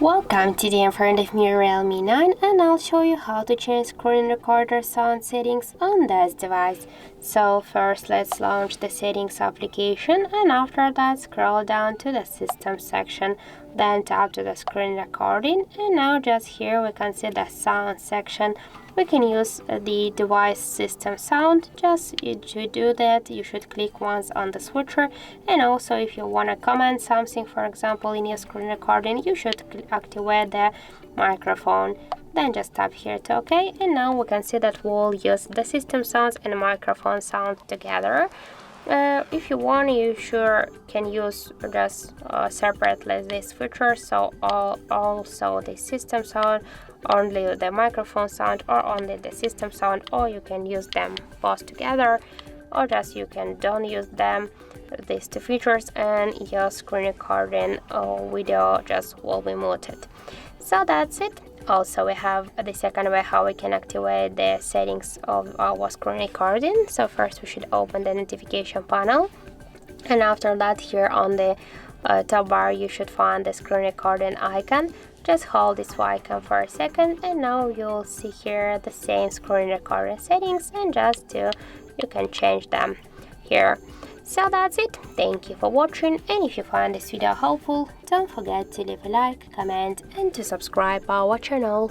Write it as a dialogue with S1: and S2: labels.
S1: Welcome, today in front of me Realme 9 and I'll show you how to change screen recorder sound settings on this device. So first let's launch the settings application and after that scroll down to the system section, then tap to the screen recording, and now just here we can see the sound section. We can use the device system sound. Just to do that you should click once on the switcher, and also if you want to comment something, for example in your screen recording, you should activate the microphone. Then just tap here to OK, and now we can see that we'll use the system sounds and microphone sound together. If you want, you sure can use just separately this feature, so also the system sound, only the microphone sound, or only the system sound, or you can use them both together, or just you can don't use them, these two features, and your screen recording or video just will be muted. So that's it. Also we have the second way how we can activate the settings of our screen recording. So first we should open the notification panel, and after that here on the top bar you should find the screen recording icon. Just hold this icon for a second and now you'll see here the same screen recording settings, and you can change them here. So that's it. Thank you for watching, and if you find this video helpful, don't forget to leave a like, comment and to subscribe our channel.